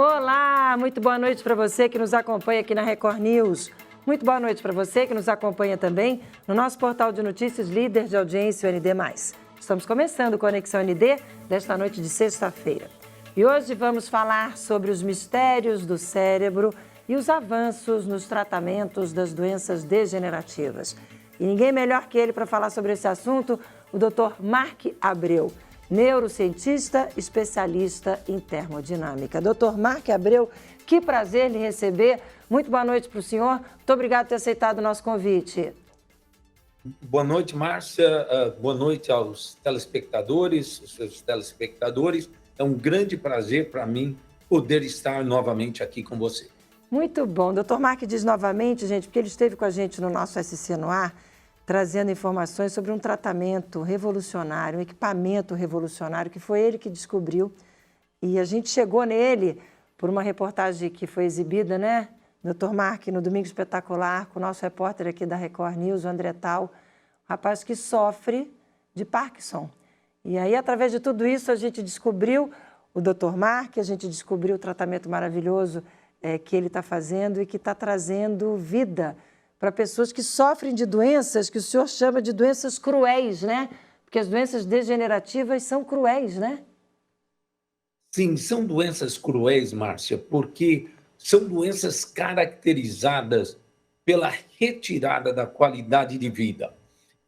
Olá, muito boa noite para você que nos acompanha aqui na Record News. Muito boa noite para você que nos acompanha também no nosso portal de notícias líder de audiência, o ND+. Estamos começando o Conexão ND desta noite de sexta-feira. E hoje vamos falar sobre os mistérios do cérebro e os avanços nos tratamentos das doenças degenerativas. E ninguém melhor que ele para falar sobre esse assunto, o Dr. Mark Abreu, neurocientista, especialista em termodinâmica. Dr. Mark Abreu, que prazer lhe receber. Muito boa noite para o senhor. Muito obrigado por ter aceitado o nosso convite. Boa noite, Márcia. Boa noite aos telespectadores, os seus telespectadores. É um grande prazer para mim poder estar novamente aqui com você. Muito bom. Dr. Mark diz novamente, gente, porque ele esteve com a gente no nosso SC no Ar, trazendo informações sobre um tratamento revolucionário, um equipamento revolucionário, que foi ele que descobriu. E a gente chegou nele por uma reportagem que foi exibida, né, Dr. Mark, no Domingo Espetacular, com o nosso repórter aqui da Record News, o André Tal, um rapaz que sofre de Parkinson. E aí, através de tudo isso, a gente descobriu o Dr. Mark, a gente descobriu o tratamento maravilhoso que ele está fazendo e que está trazendo vida para pessoas que sofrem de doenças que o senhor chama de doenças cruéis, né? Porque as doenças degenerativas são cruéis, né? Sim, são doenças cruéis, Márcia, porque são doenças caracterizadas pela retirada da qualidade de vida.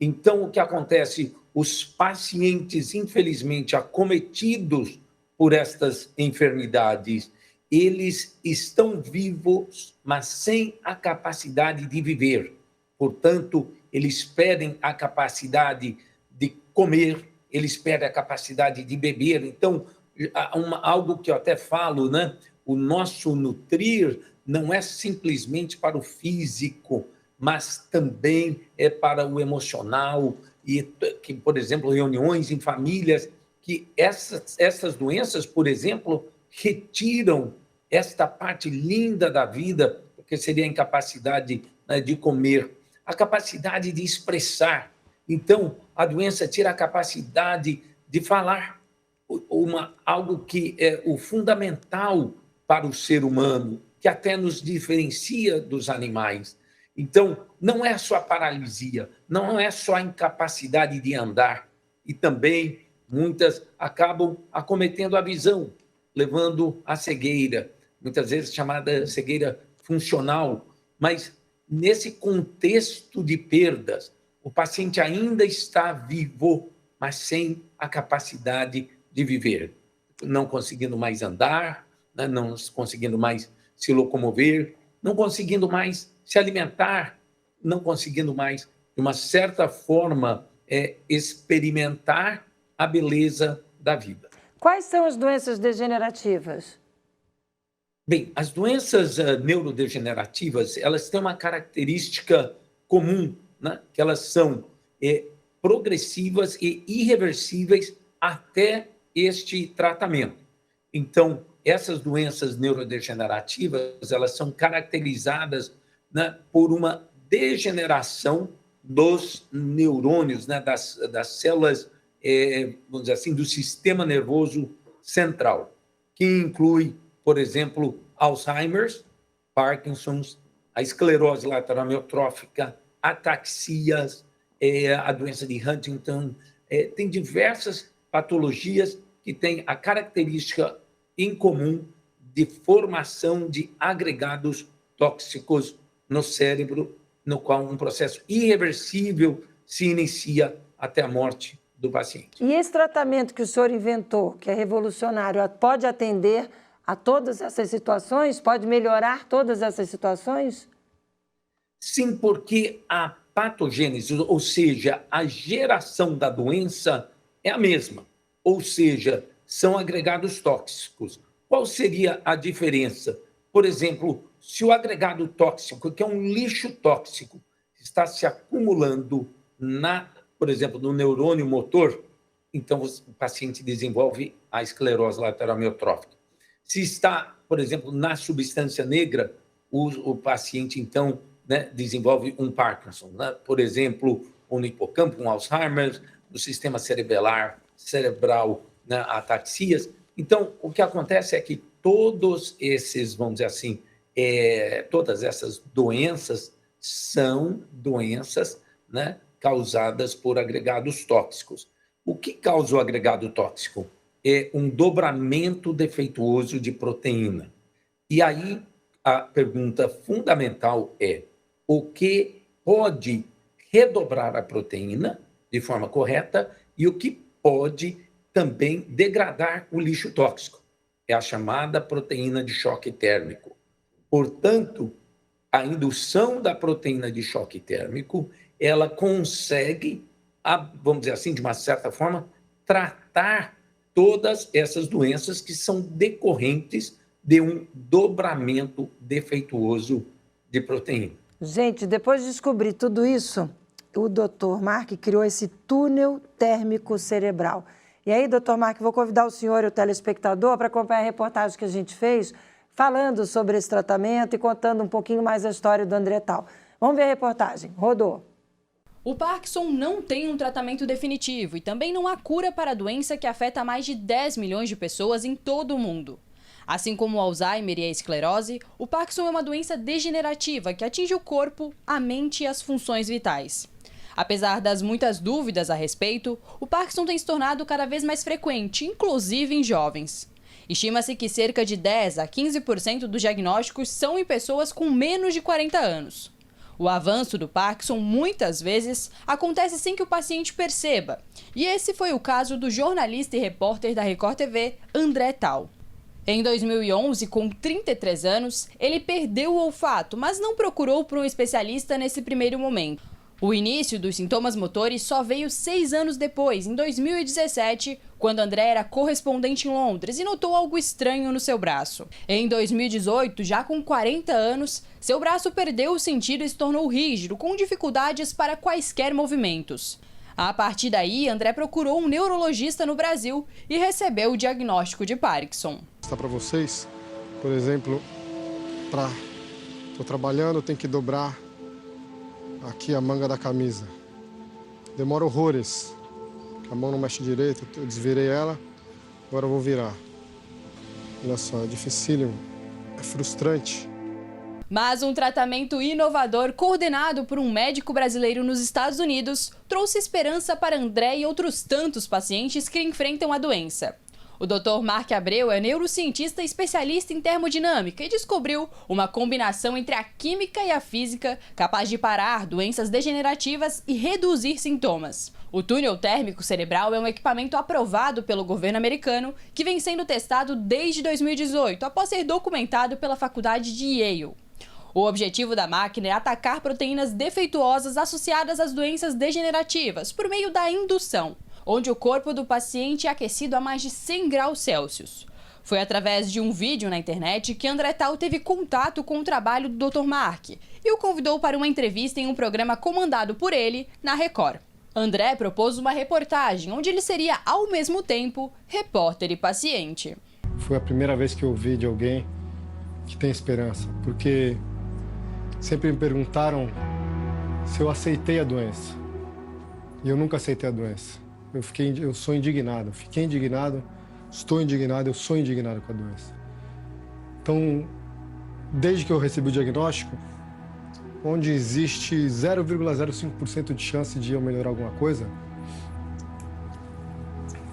Então, o que acontece? Os pacientes, infelizmente, acometidos por estas enfermidades, eles estão vivos, mas sem a capacidade de viver. Portanto, eles perdem a capacidade de comer, eles perdem a capacidade de beber. Então, algo que eu até falo, né? O nosso nutrir não é simplesmente para o físico, mas também é para o emocional. E que, por exemplo, reuniões em famílias, que essas doenças, por exemplo, retiram esta parte linda da vida, porque seria a incapacidade, né, de comer, a capacidade de expressar. Então, a doença tira a capacidade de falar, algo que é o fundamental para o ser humano, que até nos diferencia dos animais. Então, não é só a paralisia, não é só a incapacidade de andar, e também muitas acabam acometendo a visão, levando à cegueira, muitas vezes chamada cegueira funcional. Mas, nesse contexto de perdas, o paciente ainda está vivo, mas sem a capacidade de viver, não conseguindo mais andar, né, não conseguindo mais se locomover, não conseguindo mais se alimentar, não conseguindo mais, de uma certa forma, experimentar a beleza da vida. Quais são as doenças degenerativas? Bem, as doenças neurodegenerativas, elas têm uma característica comum, né? Que elas são progressivas e irreversíveis até este tratamento. Então, essas doenças neurodegenerativas, elas são caracterizadas, né, por uma degeneração dos neurônios, né, das células, vamos dizer assim, do sistema nervoso central, que inclui, por exemplo, Alzheimer's, Parkinson's, a esclerose lateral amiotrófica, ataxias, a doença de Huntington. Tem diversas patologias que têm a característica em comum de formação de agregados tóxicos no cérebro, no qual um processo irreversível se inicia até a morte do paciente. E esse tratamento que o senhor inventou, que é revolucionário, pode atender a todas essas situações? Pode melhorar todas essas situações? Sim, porque a patogênese, ou seja, a geração da doença é a mesma, ou seja, são agregados tóxicos. Qual seria a diferença? Por exemplo, se o agregado tóxico, que é um lixo tóxico, está se acumulando por exemplo, no neurônio motor, então o paciente desenvolve a esclerose lateral amiotrófica. Se está, por exemplo, na substância negra, o paciente, então, né, desenvolve um Parkinson, né? Por exemplo, um hipocampo, um Alzheimer, no sistema cerebral, né, ataxias. Então, o que acontece é que todos esses, vamos dizer assim, todas essas doenças são doenças, né, causadas por agregados tóxicos. O que causa o agregado tóxico? É um dobramento defeituoso de proteína. E aí a pergunta fundamental é: o que pode redobrar a proteína de forma correta e o que pode também degradar o lixo tóxico? É a chamada proteína de choque térmico. Portanto, a indução da proteína de choque térmico, ela consegue, vamos dizer assim, de uma certa forma, tratar todas essas doenças que são decorrentes de um dobramento defeituoso de proteína. Gente, depois de descobrir tudo isso, o Dr. Mark criou esse túnel térmico cerebral. E aí, Dr. Mark, vou convidar o senhor e o telespectador para acompanhar a reportagem que a gente fez, falando sobre esse tratamento e contando um pouquinho mais a história do André Tal. Vamos ver a reportagem. Rodou. O Parkinson não tem um tratamento definitivo e também não há cura para a doença que afeta mais de 10 milhões de pessoas em todo o mundo. Assim como o Alzheimer e a esclerose, o Parkinson é uma doença degenerativa que atinge o corpo, a mente e as funções vitais. Apesar das muitas dúvidas a respeito, o Parkinson tem se tornado cada vez mais frequente, inclusive em jovens. Estima-se que cerca de 10 a 15% dos diagnósticos são em pessoas com menos de 40 anos. O avanço do Parkinson, muitas vezes, acontece sem que o paciente perceba. E esse foi o caso do jornalista e repórter da Record TV, André Tal. Em 2011, com 33 anos, ele perdeu o olfato, mas não procurou por um especialista nesse primeiro momento. O início dos sintomas motores só veio 6 anos depois, em 2017, quando André era correspondente em Londres e notou algo estranho no seu braço. Em 2018, já com 40 anos, seu braço perdeu o sentido e se tornou rígido, com dificuldades para quaisquer movimentos. A partir daí, André procurou um neurologista no Brasil e recebeu o diagnóstico de Parkinson. Para vocês, por exemplo, estou trabalhando, tenho que dobrar aqui a manga da camisa. Demora horrores. A mão não mexe direito, eu desvirei ela, agora eu vou virar. Olha só, é dificílimo, é frustrante. Mas um tratamento inovador coordenado por um médico brasileiro nos Estados Unidos trouxe esperança para André e outros tantos pacientes que enfrentam a doença. O Dr. Mark Abreu é neurocientista especialista em termodinâmica e descobriu uma combinação entre a química e a física capaz de parar doenças degenerativas e reduzir sintomas. O túnel térmico cerebral é um equipamento aprovado pelo governo americano que vem sendo testado desde 2018, após ser documentado pela faculdade de Yale. O objetivo da máquina é atacar proteínas defeituosas associadas às doenças degenerativas por meio da indução, onde o corpo do paciente é aquecido a mais de 100 graus Celsius. Foi através de um vídeo na internet que André Tal teve contato com o trabalho do Dr. Mark e o convidou para uma entrevista em um programa comandado por ele na Record. André propôs uma reportagem onde ele seria, ao mesmo tempo, repórter e paciente. Foi a primeira vez que eu ouvi de alguém que tem esperança, porque sempre me perguntaram se eu aceitei a doença. E eu nunca aceitei a doença. Eu sou indignado, fiquei indignado, estou indignado, eu sou indignado com a doença. Então, desde que eu recebi o diagnóstico, onde existe 0,05% de chance de eu melhorar alguma coisa,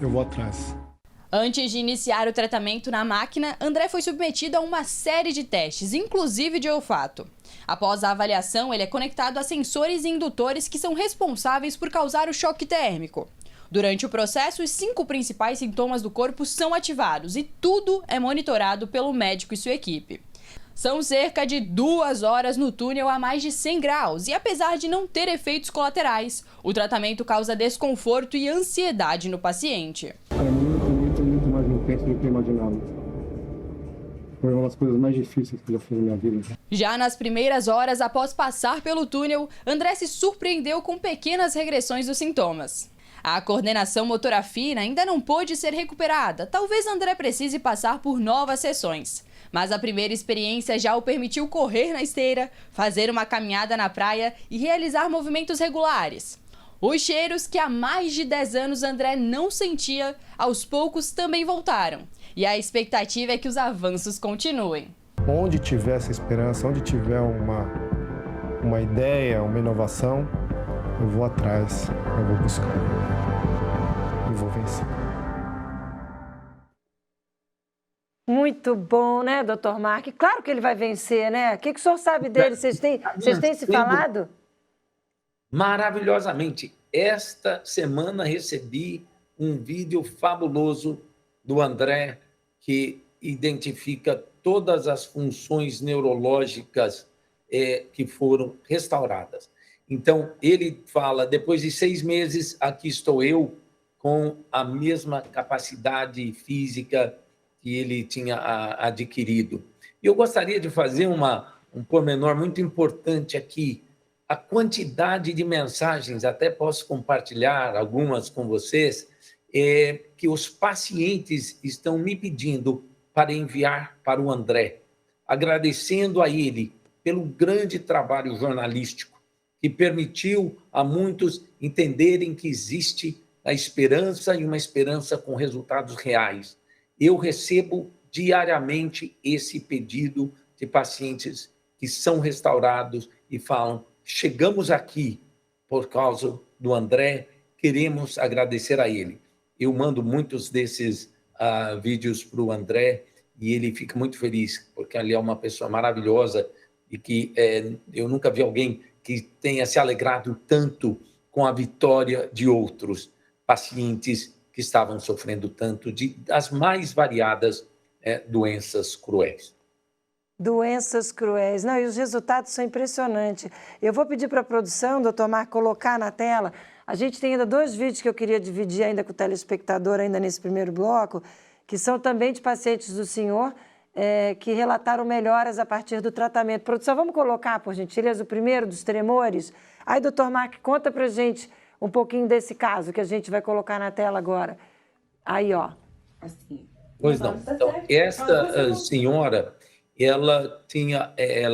eu vou atrás. Antes de iniciar o tratamento na máquina, André foi submetido a uma série de testes, inclusive de olfato. Após a avaliação, ele é conectado a sensores e indutores que são responsáveis por causar o choque térmico. Durante o processo, os 5 principais sintomas do corpo são ativados e tudo é monitorado pelo médico e sua equipe. São cerca de 2 horas no túnel a mais de 100 graus e, apesar de não ter efeitos colaterais, o tratamento causa desconforto e ansiedade no paciente. É muito mais intenso do que eu imaginava. Foi uma das coisas mais difíceis que eu já fiz na minha vida. Já nas primeiras horas após passar pelo túnel, André se surpreendeu com pequenas regressões dos sintomas. A coordenação motora fina ainda não pôde ser recuperada. Talvez André precise passar por novas sessões. Mas a primeira experiência já o permitiu correr na esteira, fazer uma caminhada na praia e realizar movimentos regulares. Os cheiros que há mais de 10 anos André não sentia, aos poucos também voltaram. E a expectativa é que os avanços continuem. Onde tiver essa esperança, onde tiver uma ideia, uma inovação, eu vou atrás, eu vou buscar e vou vencer. Muito bom, né, doutor Mark? Claro que ele vai vencer, né? O que o senhor sabe dele? Vocês têm se falado? Maravilhosamente. Esta semana recebi um vídeo fabuloso do André, que identifica todas as funções neurológicas que foram restauradas. Então, ele fala, depois de 6 meses, aqui estou eu, com a mesma capacidade física que ele tinha adquirido. E eu gostaria de fazer um pormenor muito importante aqui. A quantidade de mensagens, até posso compartilhar algumas com vocês, que os pacientes estão me pedindo para enviar para o André, agradecendo a ele pelo grande trabalho jornalístico, que permitiu a muitos entenderem que existe a esperança e uma esperança com resultados reais. Eu recebo diariamente esse pedido de pacientes que são restaurados e falam: chegamos aqui por causa do André, queremos agradecer a ele. Eu mando muitos desses vídeos para o André e ele fica muito feliz, porque ele é uma pessoa maravilhosa e que eu nunca vi alguém que tenha se alegrado tanto com a vitória de outros pacientes que estavam sofrendo tanto das mais variadas doenças cruéis. Doenças cruéis. Não, e os resultados são impressionantes. Eu vou pedir para a produção, doutor Marco, colocar na tela. A gente tem ainda 2 vídeos que eu queria dividir ainda com o telespectador, ainda nesse primeiro bloco, que são também de pacientes do senhor, que relataram melhoras a partir do tratamento. Produção, vamos colocar, por gentileza, o primeiro dos tremores? Aí, doutor Marco, conta para a gente um pouquinho desse caso que a gente vai colocar na tela agora. Aí, ó. Assim. Pois não. Então, esta senhora, ela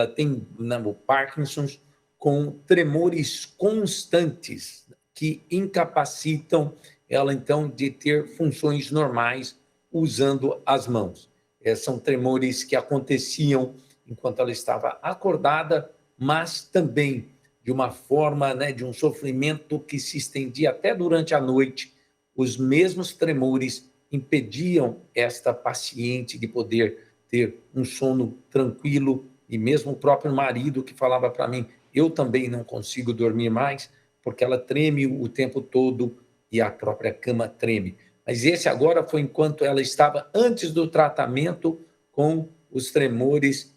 tem o Parkinson's com tremores constantes que incapacitam ela, então, de ter funções normais usando as mãos. São tremores que aconteciam enquanto ela estava acordada, mas também de uma forma, de um sofrimento que se estendia até durante a noite. Os mesmos tremores impediam esta paciente de poder ter um sono tranquilo, e mesmo o próprio marido que falava para mim: eu também não consigo dormir mais, porque ela treme o tempo todo e a própria cama treme. Mas esse agora foi enquanto ela estava antes do tratamento, com os tremores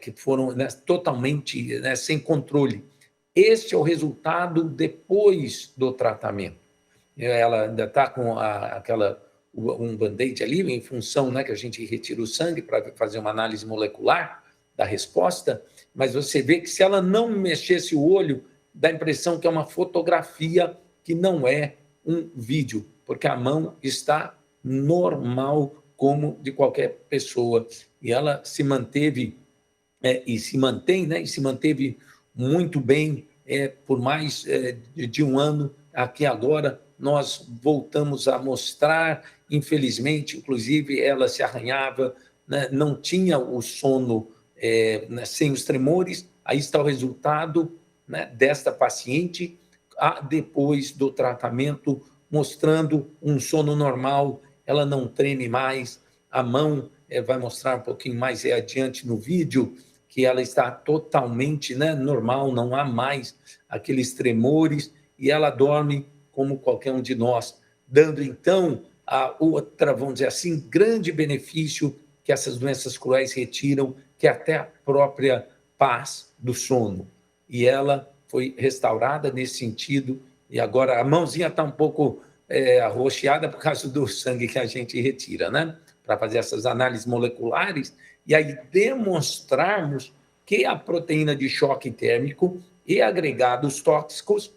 que foram totalmente sem controle. Este é o resultado depois do tratamento. Ela ainda está com um band-aid ali, em função que a gente retira o sangue para fazer uma análise molecular da resposta, mas você vê que se ela não mexesse o olho, dá a impressão que é uma fotografia, que não é um vídeo, porque a mão está normal, como de qualquer pessoa. E ela se manteve, e se manteve muito bem por mais de 1 ano. Aqui agora nós voltamos a mostrar, infelizmente, inclusive ela se arranhava, não tinha o sono sem os tremores. Aí está o resultado desta paciente depois do tratamento, mostrando um sono normal. Ela não treme mais, a mão vai mostrar um pouquinho mais adiante no vídeo, que ela está totalmente normal, não há mais aqueles tremores, e ela dorme como qualquer um de nós, dando então a outra, vamos dizer assim, grande benefício que essas doenças cruéis retiram, que é até a própria paz do sono. E ela foi restaurada nesse sentido, e agora a mãozinha está um pouco arroxeada por causa do sangue que a gente retira, para fazer essas análises moleculares, e aí demonstrarmos que a proteína de choque térmico e agregados tóxicos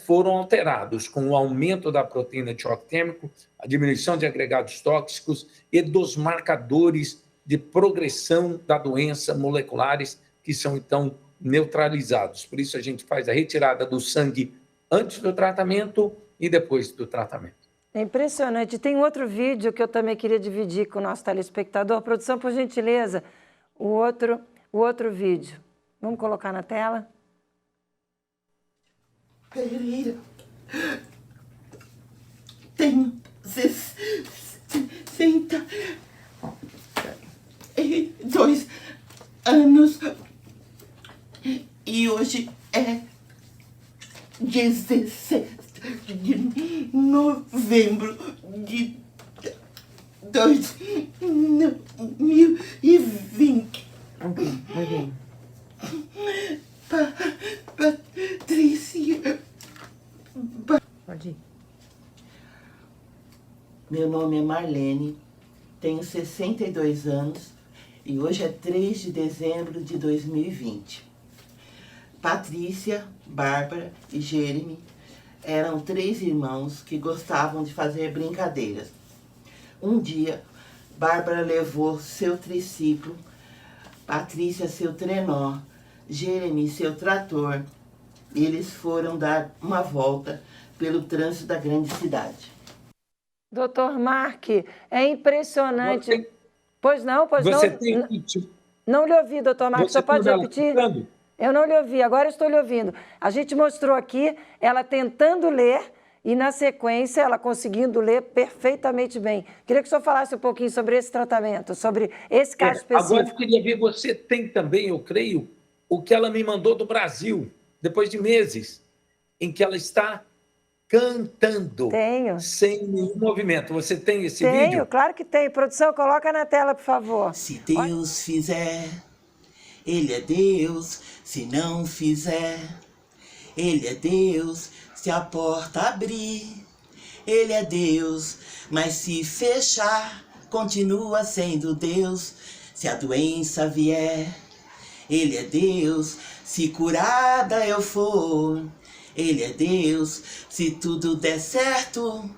foram alterados com o aumento da proteína de choque térmico, a diminuição de agregados tóxicos e dos marcadores de progressão da doença moleculares, que são, então, neutralizados. Por isso, a gente faz a retirada do sangue antes do tratamento e depois do tratamento. É impressionante. Tem um outro vídeo que eu também queria dividir com o nosso telespectador. Produção, por gentileza, o outro vídeo. Vamos colocar na tela? Pereira, tenho 62 anos e hoje é 17 de novembro de 2020. Vai bem. Patrícia. Pode ir. Meu nome é Marlene, tenho 62 anos e hoje é 3 de dezembro de 2020. Patrícia, Bárbara e Jeremy eram 3 irmãos que gostavam de fazer brincadeiras. Um dia, Bárbara levou seu triciclo, Patrícia seu trenó, Jeremy seu trator. Eles foram dar uma volta pelo trânsito da grande cidade. Doutor Mark, é impressionante. Você- Pois não. Você tem que... Não lhe ouvi, doutor Mark. Você Só pode tem ela repetir? citando? Eu não lhe ouvi, agora estou lhe ouvindo. A gente mostrou aqui ela tentando ler e, na sequência, ela conseguindo ler perfeitamente bem. Queria que o senhor falasse um pouquinho sobre esse tratamento, sobre esse caso específico. Agora eu queria ver, você tem também, eu creio, o que ela me mandou do Brasil, depois de meses, em que ela está cantando. Tenho. Sem nenhum movimento. Você tem esse Tenho, vídeo? claro que tem. Produção, coloca na tela, por favor. Se Deus fizer, Ele é Deus. Se não fizer, Ele é Deus. Se a porta abrir, Ele é Deus. Mas se fechar, continua sendo Deus. Se a doença vier, Ele é Deus. Se curada eu for, Ele é Deus. Se tudo der certo,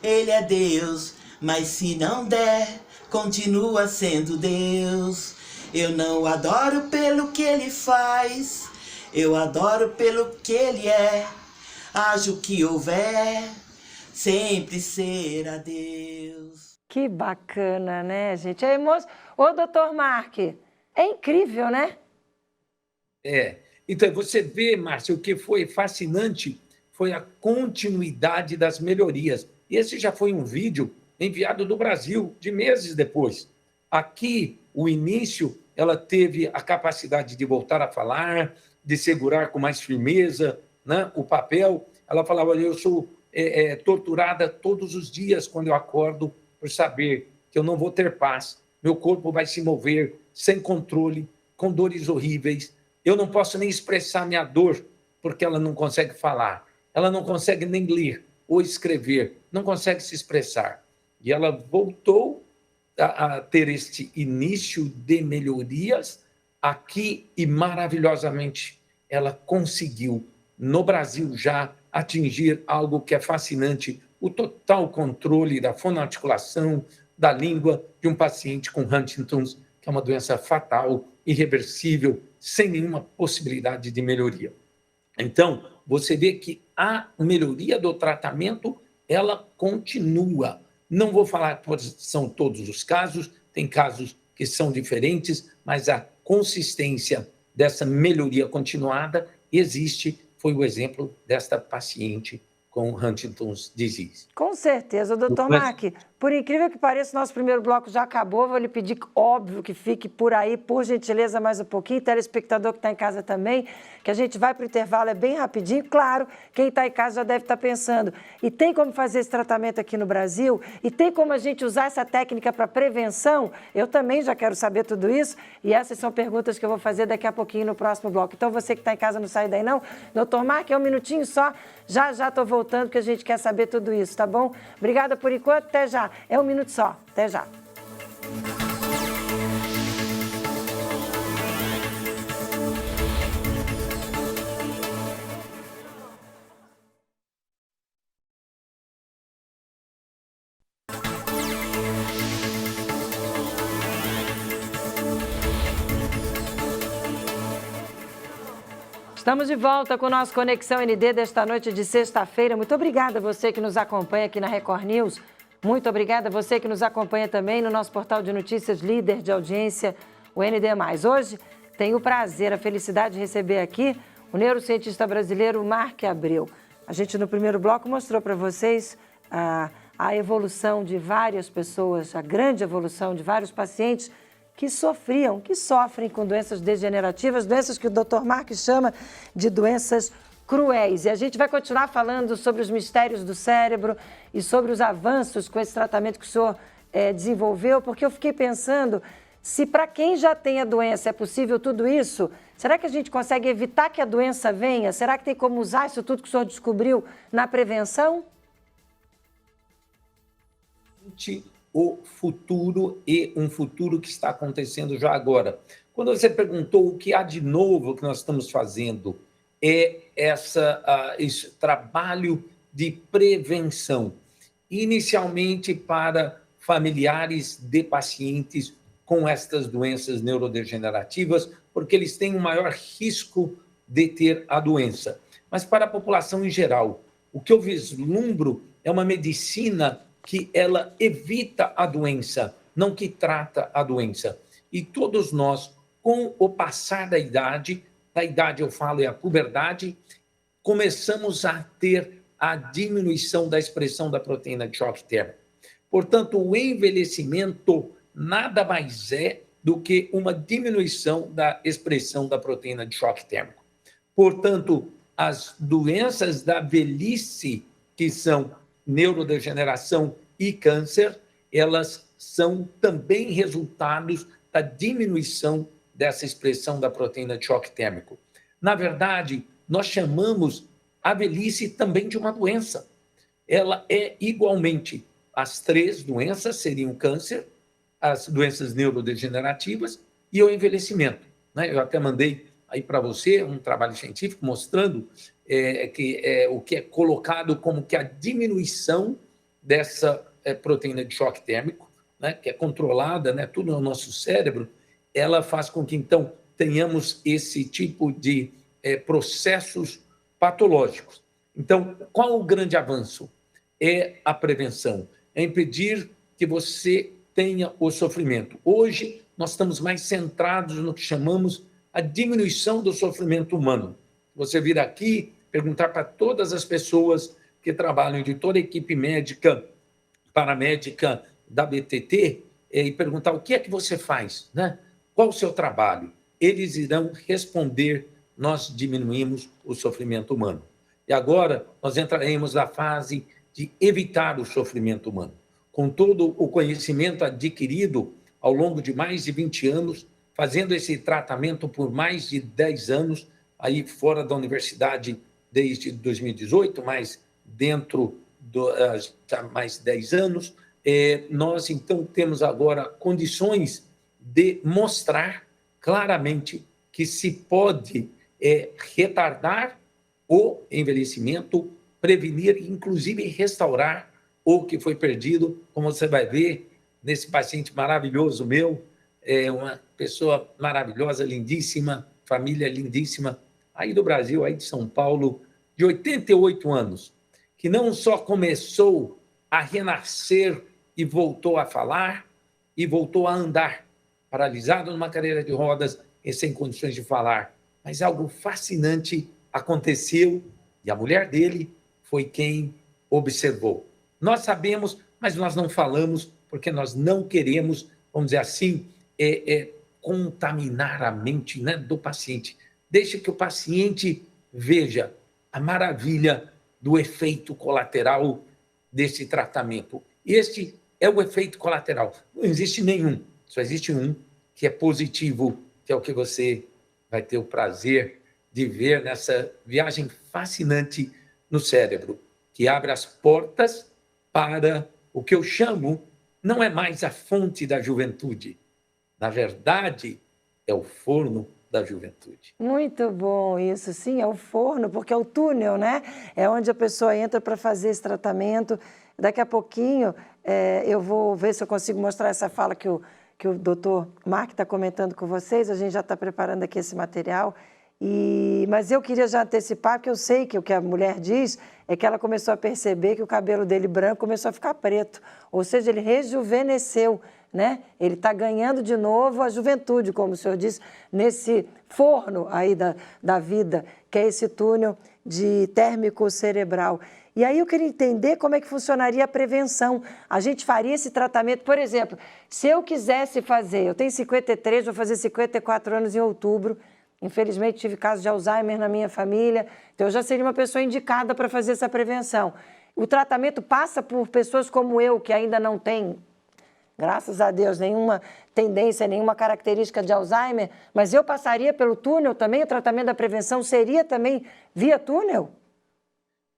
Ele é Deus. Mas se não der, continua sendo Deus. Eu não adoro pelo que Ele faz, eu adoro pelo que Ele é. Haja o que houver, sempre será Deus. Que bacana, né, gente? É Ô, doutor Mark, é incrível, né? É. Então, você vê, Márcia, o que foi fascinante foi a continuidade das melhorias. E esse já foi um vídeo enviado do Brasil, de meses depois. Aqui, o início, ela teve a capacidade de voltar a falar, de segurar com mais firmeza, né, o papel. Ela falava, olha, eu sou torturada todos os dias quando eu acordo por saber que eu não vou ter paz. Meu corpo vai se mover sem controle, com dores horríveis. Eu não posso nem expressar minha dor, porque ela não consegue falar. Ela não consegue nem ler ou escrever, não consegue se expressar. E ela voltou a ter este início de melhorias aqui e, maravilhosamente, ela conseguiu, no Brasil já, atingir algo que é fascinante, o total controle da fonoarticulação, da língua de um paciente com Huntington's, que é uma doença fatal, irreversível, sem nenhuma possibilidade de melhoria. Então, você vê que a melhoria do tratamento, ela continua. Não vou falar que são todos os casos, tem casos que são diferentes, mas a consistência dessa melhoria continuada existe. Foi o exemplo desta paciente com Huntington's disease. Com certeza, doutor Mark. Por incrível que pareça, nosso primeiro bloco já acabou. Vou lhe pedir, óbvio, que fique por aí, por gentileza, mais um pouquinho. Telespectador que está em casa também, que a gente vai para o intervalo, é bem rapidinho. Claro, quem está em casa já deve estar pensando. E tem como fazer esse tratamento aqui no Brasil? E tem como a gente usar essa técnica para prevenção? Eu também já quero saber tudo isso. E essas são perguntas que eu vou fazer daqui a pouquinho no próximo bloco. Então, você que está em casa, não sai daí não. Doutor Mark, é um minutinho só. Já estou voltando, que a gente quer saber tudo isso, tá bom? Obrigada por enquanto, até já. É um minuto só, até já. Estamos de volta com o nosso Conexão ND desta noite de sexta-feira. Muito obrigada a você que nos acompanha aqui na Record News. Muito obrigada a você que nos acompanha também no nosso portal de notícias líder de audiência, o ND+. Hoje tenho o prazer, a felicidade de receber aqui o neurocientista brasileiro Mark Abreu. A gente no primeiro bloco mostrou para vocês a evolução de várias pessoas, a grande evolução de vários pacientes que sofrem com doenças degenerativas, doenças que o Dr. Mark chama de doenças cruéis. E a gente vai continuar falando sobre os mistérios do cérebro e sobre os avanços com esse tratamento que o senhor desenvolveu, porque eu fiquei pensando, se para quem já tem a doença é possível tudo isso, será que a gente consegue evitar que a doença venha? Será que tem como usar isso tudo que o senhor descobriu na prevenção? O futuro e um futuro que está acontecendo já agora. Quando você perguntou o que há de novo que nós estamos fazendo, é esse trabalho de prevenção, inicialmente para familiares de pacientes com estas doenças neurodegenerativas, porque eles têm um maior risco de ter a doença. Mas para a população em geral, o que eu vislumbro é uma medicina que ela evita a doença, não que trata a doença. E todos nós, com o passar da idade eu falo é a puberdade, começamos a ter a diminuição da expressão da proteína de choque térmico. Portanto, o envelhecimento nada mais é do que uma diminuição da expressão da proteína de choque térmico. Portanto, as doenças da velhice, que são neurodegeneração e câncer, elas são também resultados da diminuição dessa expressão da proteína de choque térmico. Na verdade, nós chamamos a velhice também de uma doença. Ela é igualmente, as três doenças seriam câncer, as doenças neurodegenerativas e o envelhecimento. Eu até mandei aí para você um trabalho científico mostrando o que é colocado como que a diminuição dessa proteína de choque térmico, que é controlada, tudo no nosso cérebro, ela faz com que, então, tenhamos esse tipo de processos patológicos. Então, qual o grande avanço? É a prevenção, é impedir que você tenha o sofrimento. Hoje, nós estamos mais centrados no que chamamos a diminuição do sofrimento humano. Você vir aqui, perguntar para todas as pessoas que trabalham, de toda a equipe médica, paramédica da BTT, e perguntar o que é que você faz, Qual o seu trabalho? Eles irão responder, nós diminuímos o sofrimento humano. E agora nós entraremos na fase de evitar o sofrimento humano. Com todo o conhecimento adquirido ao longo de mais de 20 anos, fazendo esse tratamento por mais de 10 anos, aí fora da universidade desde 2018, mas dentro já mais 10 anos, nós então temos agora condições de mostrar claramente que se pode retardar o envelhecimento, prevenir, inclusive restaurar o que foi perdido, como você vai ver nesse paciente maravilhoso meu, uma pessoa maravilhosa, lindíssima, família lindíssima, aí do Brasil, aí de São Paulo, de 88 anos, que não só começou a renascer e voltou a falar e voltou a andar, paralisado numa cadeira de rodas e sem condições de falar, mas algo fascinante aconteceu e a mulher dele foi quem observou. Nós sabemos, mas nós não falamos porque nós não queremos, vamos dizer assim, contaminar a mente do paciente. Deixe que o paciente veja a maravilha do efeito colateral desse tratamento. Este é o efeito colateral. Não existe nenhum, só existe um que é positivo, que é o que você vai ter o prazer de ver nessa viagem fascinante no cérebro, que abre as portas para o que eu chamo, não é mais a fonte da juventude. Na verdade, é o forno da juventude. Muito bom isso, sim, é o forno, porque é o túnel, É onde a pessoa entra para fazer esse tratamento. Daqui a pouquinho eu vou ver se eu consigo mostrar essa fala que o doutor Mark está comentando com vocês. A gente já está preparando aqui esse material Mas eu queria já antecipar, porque eu sei que o que a mulher diz é que ela começou a perceber que o cabelo dele branco começou a ficar preto. Ou seja, ele rejuvenesceu, né? Ele está ganhando de novo a juventude, como o senhor disse, nesse forno aí da vida, que é esse túnel de térmico cerebral. E aí eu queria entender como é que funcionaria a prevenção. A gente faria esse tratamento, por exemplo, se eu quisesse fazer, eu tenho 53, vou fazer 54 anos em outubro, infelizmente tive caso de Alzheimer na minha família, então eu já seria uma pessoa indicada para fazer essa prevenção. O tratamento passa por pessoas como eu, que ainda não tem, graças a Deus, nenhuma tendência, nenhuma característica de Alzheimer, mas eu passaria pelo túnel também, o tratamento da prevenção seria também via túnel?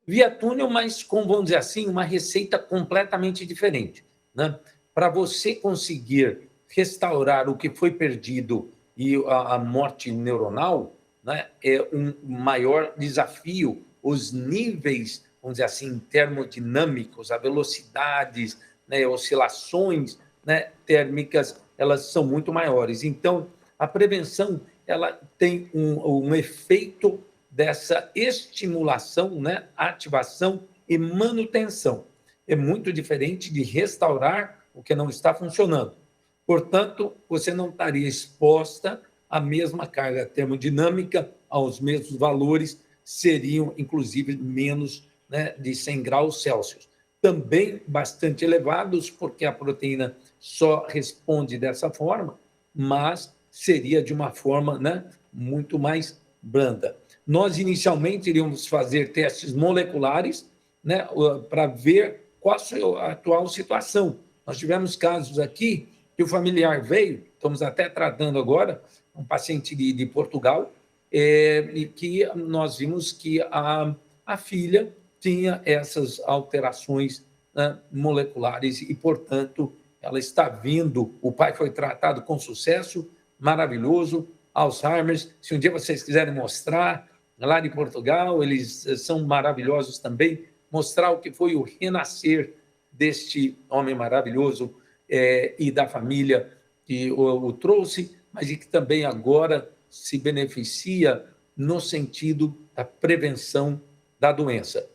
Via túnel, mas com, vamos dizer assim, uma receita completamente diferente, né? Para você conseguir restaurar o que foi perdido e a morte neuronal, né, é um maior desafio. Os níveis, vamos dizer assim, termodinâmicos, as velocidades, né, oscilações, né, térmicas, elas são muito maiores. Então, a prevenção ela tem um efeito dessa estimulação, né, ativação e manutenção. É muito diferente de restaurar o que não está funcionando. Portanto, você não estaria exposta à mesma carga termodinâmica, aos mesmos valores, seriam, inclusive, menos, né, de 100 graus Celsius. Também bastante elevados, porque a proteína só responde dessa forma, mas seria de uma forma, né, muito mais branda. Nós, inicialmente, iríamos fazer testes moleculares, né, para ver qual a atual situação. Nós tivemos casos aqui que o familiar veio, estamos até tratando agora, um paciente de Portugal, e que nós vimos que a filha tinha essas alterações, né, moleculares e, portanto, ela está vindo, o pai foi tratado com sucesso, maravilhoso, Alzheimer. Se um dia vocês quiserem mostrar, lá de Portugal, eles são maravilhosos também, mostrar o que foi o renascer deste homem maravilhoso e da família que o trouxe, mas e que também agora se beneficia no sentido da prevenção da doença.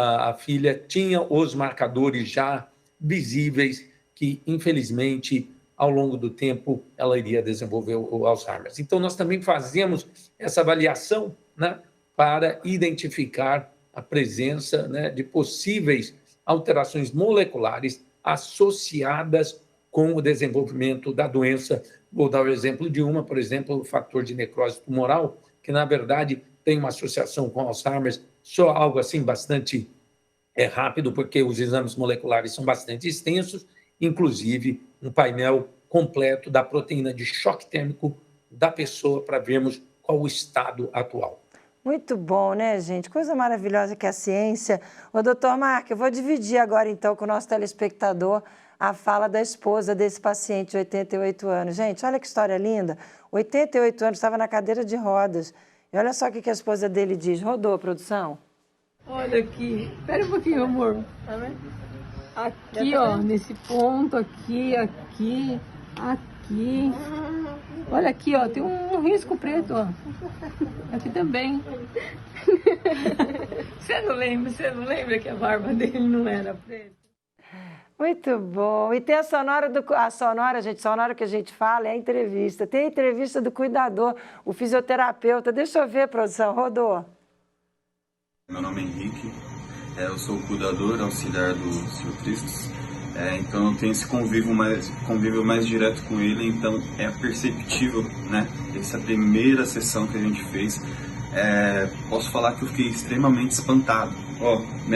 A filha tinha os marcadores já visíveis que, infelizmente, ao longo do tempo, ela iria desenvolver o Alzheimer. Então, nós também fazemos essa avaliação, né, para identificar a presença, né, de possíveis alterações moleculares associadas com o desenvolvimento da doença. Vou dar o exemplo de uma, por exemplo, o fator de necrose tumoral, que, na verdade, tem uma associação com Alzheimer, só algo assim bastante rápido, porque os exames moleculares são bastante extensos, inclusive um painel completo da proteína de choque térmico da pessoa para vermos qual o estado atual. Muito bom, né, gente? Coisa maravilhosa que é a ciência. Ô, doutor Marco, eu vou dividir agora, então, com o nosso telespectador a fala da esposa desse paciente de 88 anos. Gente, olha que história linda. 88 anos, estava na cadeira de rodas. E olha só o que a esposa dele diz. Rodou, produção? Olha aqui. Espera um pouquinho, amor. Aqui, ó, nesse ponto, aqui. Olha aqui, ó, tem um risco preto, ó. Aqui também. Você não lembra que a barba dele não era preta? Muito bom. E tem a sonora, gente, sonora que a gente fala é a entrevista. Tem a entrevista do cuidador, o fisioterapeuta. Deixa eu ver, produção, rodou. Meu nome é Henrique, eu sou o cuidador auxiliar do Sr. Tristos, então eu tenho esse convívio mais direto com ele, então é perceptível, né, essa primeira sessão que a gente fez, posso falar que eu fiquei extremamente espantado, ó, me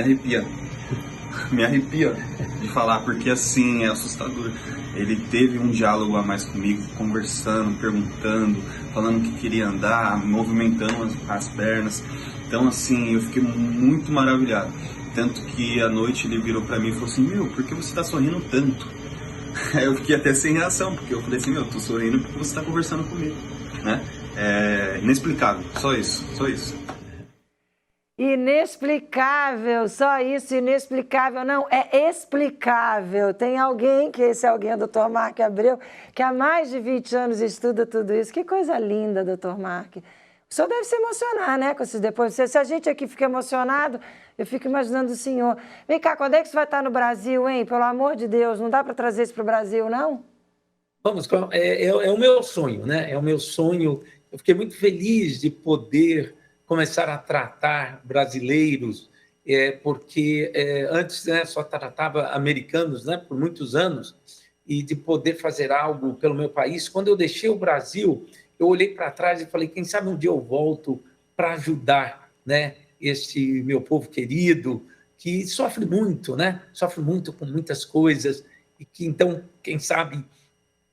arrepia de falar, porque assim, é assustador. Ele teve um diálogo a mais comigo, conversando, perguntando, falando que queria andar, movimentando as pernas. Então, assim, eu fiquei muito maravilhado. Tanto que à noite ele virou pra mim e falou assim: meu, por que você tá sorrindo tanto? Aí eu fiquei até sem reação, porque eu falei assim: meu, eu tô sorrindo porque você tá conversando comigo, né? É inexplicável, só isso. Inexplicável, só isso, inexplicável. Não, é explicável. Tem alguém, que esse alguém é o doutor Marco Abreu, que há mais de 20 anos estuda tudo isso. Que coisa linda, doutor Marco. O senhor deve se emocionar, né, com esses depoimentos. Se a gente aqui fica emocionado, eu fico imaginando o senhor. Vem cá, quando é que você vai estar no Brasil, hein? Pelo amor de Deus, não dá para trazer isso para o Brasil, não? Vamos, é o meu sonho, né? É o meu sonho. Eu fiquei muito feliz de poder começar a tratar brasileiros, porque antes, né, só tratava americanos, né, por muitos anos, e de poder fazer algo pelo meu país. Quando eu deixei o Brasil, eu olhei para trás e falei, quem sabe um dia eu volto para ajudar, né, este meu povo querido, que sofre muito, né? Sofre muito com muitas coisas, e que então, quem sabe,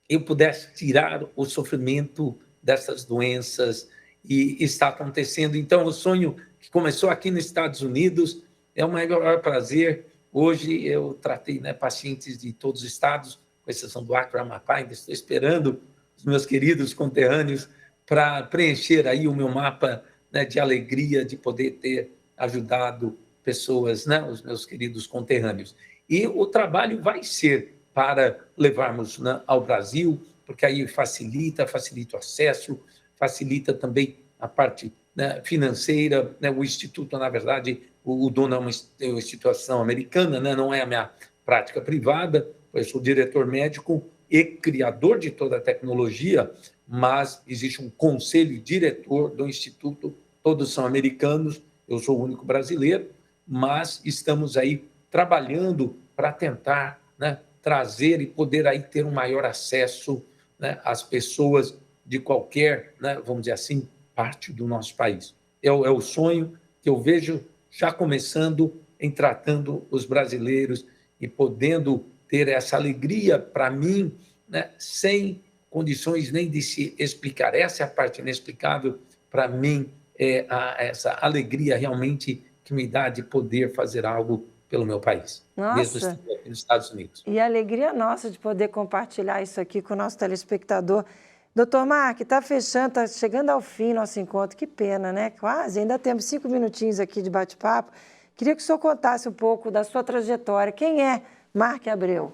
eu pudesse tirar o sofrimento dessas doenças, e está acontecendo. Então, o sonho que começou aqui nos Estados Unidos é o maior prazer. Hoje eu tratei, né, pacientes de todos os estados, com exceção do Acre e Amapá, ainda estou esperando os meus queridos conterrâneos para preencher aí o meu mapa, né, de alegria de poder ter ajudado pessoas, né, os meus queridos conterrâneos. E o trabalho vai ser para levarmos, né, ao Brasil, porque aí facilita o acesso, facilita também a parte, né, financeira, né, o Instituto, na verdade, o dono é uma instituição americana, né, não é a minha prática privada, eu sou diretor médico e criador de toda a tecnologia, mas existe um conselho diretor do Instituto, todos são americanos, eu sou o único brasileiro, mas estamos aí trabalhando para tentar, né, trazer e poder aí ter um maior acesso, né, às pessoas de qualquer, né, vamos dizer assim, parte do nosso país. É o sonho que eu vejo já começando em tratando os brasileiros e podendo ter essa alegria para mim, né, sem condições nem de se explicar. Essa é a parte inexplicável para mim, essa alegria realmente que me dá de poder fazer algo pelo meu país, mesmo estando aqui nos Estados Unidos. E a alegria nossa de poder compartilhar isso aqui com o nosso telespectador. Doutor Mark, está fechando, está chegando ao fim nosso encontro. Que pena, né? Quase, ainda temos 5 minutinhos aqui de bate-papo. Queria que o senhor contasse um pouco da sua trajetória. Quem é Mark Abreu?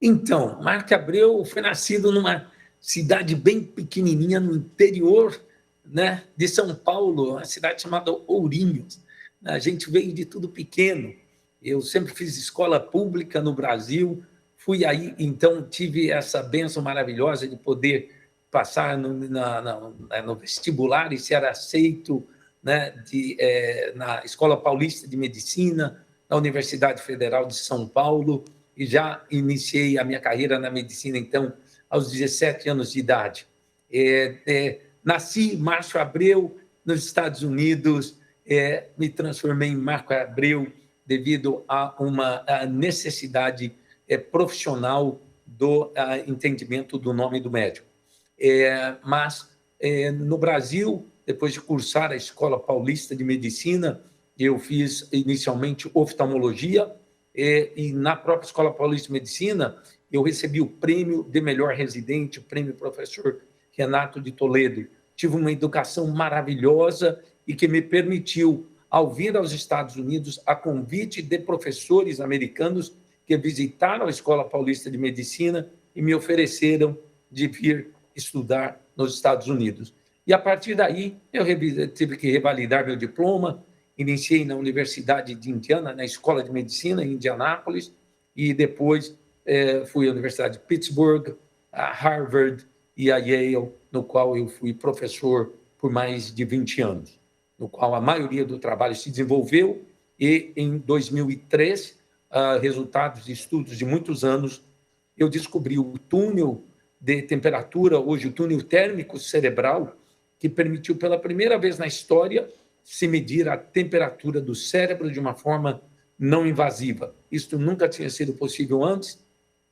Então, Mark Abreu foi nascido numa cidade bem pequenininha no interior, né, de São Paulo, uma cidade chamada Ourinhos. A gente veio de tudo pequeno. Eu sempre fiz escola pública no Brasil, fui aí, então tive essa bênção maravilhosa de poder passar no vestibular e ser aceito, né, na Escola Paulista de Medicina, na Universidade Federal de São Paulo, e já iniciei a minha carreira na medicina, então, aos 17 anos de idade. Nasci Márcio Abreu, nos Estados Unidos, me transformei em Marco Abreu devido a uma necessidade profissional do entendimento do nome do médico. Mas, no Brasil, depois de cursar a Escola Paulista de Medicina, eu fiz inicialmente oftalmologia, e na própria Escola Paulista de Medicina, eu recebi o prêmio de melhor residente, o prêmio professor Renato de Toledo. Tive uma educação maravilhosa e que me permitiu, ao vir aos Estados Unidos, a convite de professores americanos que visitaram a Escola Paulista de Medicina e me ofereceram de vir estudar nos Estados Unidos. E, a partir daí, eu tive que revalidar meu diploma, iniciei na Universidade de Indiana, na Escola de Medicina, em Indianápolis, e depois fui à Universidade de Pittsburgh, a Harvard e a Yale, no qual eu fui professor por mais de 20 anos, no qual a maioria do trabalho se desenvolveu, e em 2003, resultados de estudos de muitos anos, eu descobri o túnel de temperatura, hoje o túnel térmico cerebral, que permitiu pela primeira vez na história se medir a temperatura do cérebro de uma forma não invasiva. Isso nunca tinha sido possível antes,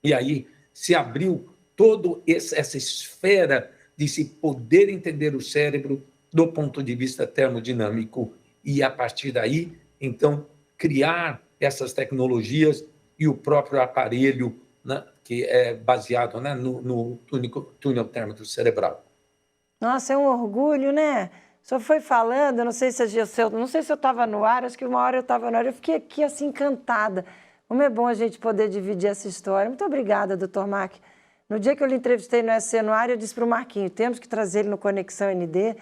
e aí se abriu toda essa esfera de se poder entender o cérebro do ponto de vista termodinâmico, e a partir daí, então, criar essas tecnologias e o próprio aparelho, né, que é baseado, né, no túnel térmico cerebral. Nossa, é um orgulho, né? O senhor foi falando, eu não sei se eu estava no ar, acho que uma hora eu estava no ar, eu fiquei aqui assim encantada. Como é bom a gente poder dividir essa história. Muito obrigada, doutor Mark. No dia que eu lhe entrevistei no SC no ar, eu disse para o Marquinho, temos que trazer ele no Conexão ND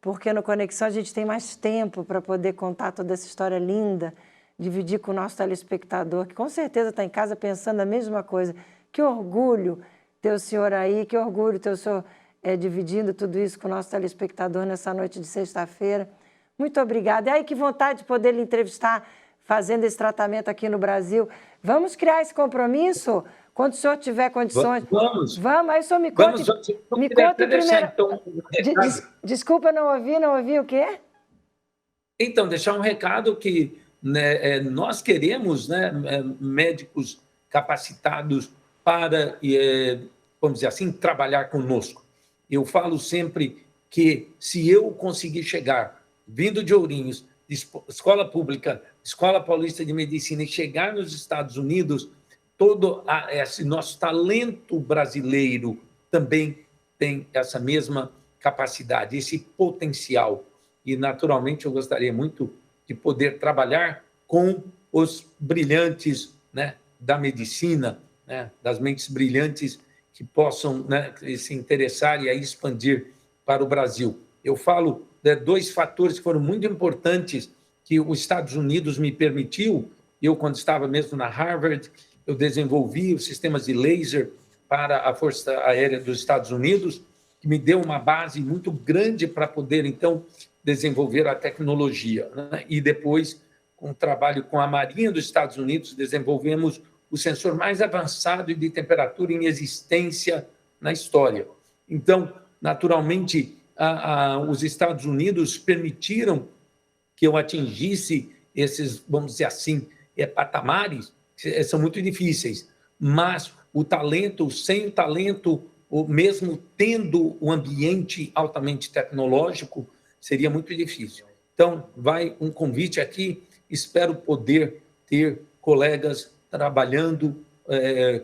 porque no Conexão a gente tem mais tempo para poder contar toda essa história linda, dividir com o nosso telespectador, que com certeza está em casa pensando a mesma coisa. Que orgulho ter o senhor aí, que orgulho ter o senhor dividindo tudo isso com o nosso telespectador nessa noite de sexta-feira. Muito obrigada. E aí, que vontade de poder lhe entrevistar fazendo esse tratamento aqui no Brasil. Vamos criar esse compromisso? Quando o senhor tiver condições... Vamos. Vamos, aí o senhor me conta... Me conta primeiro... Então, Desculpa, não ouvi o quê? Então, deixar um recado que né, nós queremos, né, médicos capacitados para, vamos dizer assim, trabalhar conosco. Eu falo sempre que se eu conseguir chegar, vindo de Ourinhos, de escola pública, Escola Paulista de Medicina, e chegar nos Estados Unidos, todo esse nosso talento brasileiro também tem essa mesma capacidade, esse potencial. E, naturalmente, eu gostaria muito de poder trabalhar com os brilhantes, né, da medicina, né, das mentes brilhantes que possam, né, se interessar e aí expandir para o Brasil. Eu falo de 2 fatores que foram muito importantes que os Estados Unidos me permitiu. Eu, quando estava mesmo na Harvard, eu desenvolvi os sistemas de laser para a Força Aérea dos Estados Unidos, que me deu uma base muito grande para poder, então, desenvolver a tecnologia, né? E depois, com o trabalho com a Marinha dos Estados Unidos, desenvolvemos o sensor mais avançado de temperatura em existência na história. Então, naturalmente, os Estados Unidos permitiram que eu atingisse esses, vamos dizer assim, patamares, que são muito difíceis, mas o talento, sem o talento, ou mesmo tendo um ambiente altamente tecnológico, seria muito difícil. Então, vai um convite aqui, espero poder ter colegas trabalhando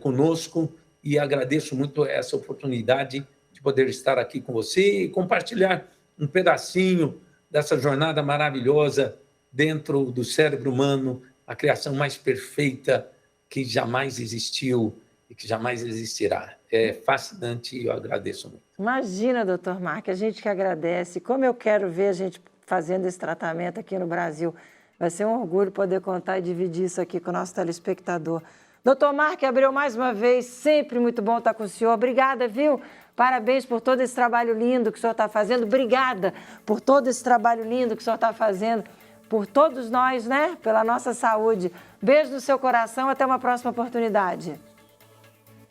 conosco e agradeço muito essa oportunidade de poder estar aqui com você e compartilhar um pedacinho dessa jornada maravilhosa dentro do cérebro humano, a criação mais perfeita que jamais existiu e que jamais existirá. É fascinante e eu agradeço muito. Imagina, doutor Mark, a gente que agradece. Como eu quero ver a gente fazendo esse tratamento aqui no Brasil. Vai ser um orgulho poder contar e dividir isso aqui com o nosso telespectador. Doutor Mark Abreu, mais uma vez, sempre muito bom estar com o senhor. Obrigada, viu? Parabéns por todo esse trabalho lindo que o senhor está fazendo. Obrigada por todo esse trabalho lindo que o senhor está fazendo, por todos nós, né? Pela nossa saúde. Beijo no seu coração, até uma próxima oportunidade.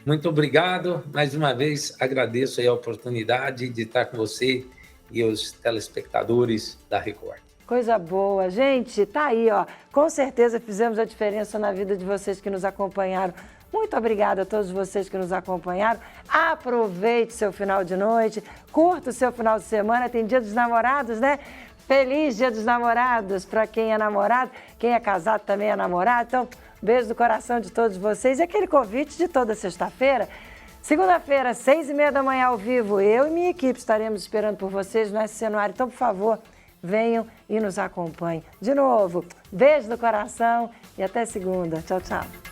Muito obrigado. Mais uma vez, agradeço aí a oportunidade de estar com você e os telespectadores da Record. Coisa boa. Gente, tá aí, ó. Com certeza fizemos a diferença na vida de vocês que nos acompanharam. Muito obrigada a todos vocês que nos acompanharam. Aproveite seu final de noite, curta o seu final de semana. Tem Dia dos Namorados, né? Feliz Dia dos Namorados para quem é namorado. Quem é casado também é namorado. Então, beijo do coração de todos vocês. E aquele convite de toda sexta-feira. Segunda-feira, 6h30 da manhã ao vivo. Eu e minha equipe estaremos esperando por vocês no SC no Ar. Então, por favor, venham e nos acompanhem. De novo, beijo do coração e até segunda. Tchau, tchau.